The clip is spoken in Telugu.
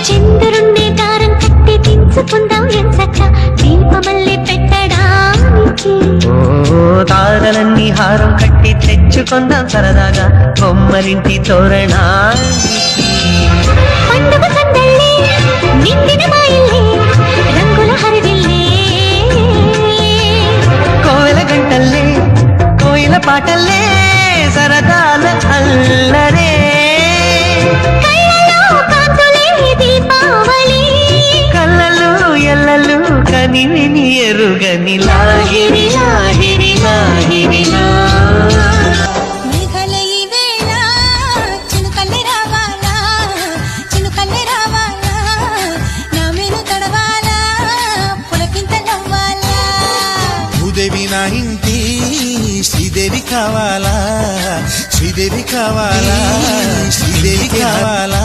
చంద్రుణ్ణి దారం కట్టి దించుకుందాం ఎంచక్క దీపమల్లి పెట్టడానికి. తారలన్నీ హారం కట్టి తెచ్చుకుందాం సరదాగా బొమ్మరింటి తోరణానికి. పండుగ సందళ్ళే నిండిన మా ఇల్లే రంగుల హరివిల్లే. కోవెల గంటల్లే కోయిల పాటల్లే సరదాల అల్లరే. కళ్ళలో కాంతులే దీపావళి కళ్ళలు ఎల్లలు కనివిని ఎరుగని లాహిరి లాహిరి లాహిరిలో. మేఘల ఈ వేళ చినుకల్లే రావాలా చినుకల్లే రావాలా నా మేలు తడవాలా పులకింత నవ్వాలా. భూదేవి నా ఇంటి శ్రీదేవి కావాలా శ్రీదేవి కావాలా శ్రీదేవి కావాలా.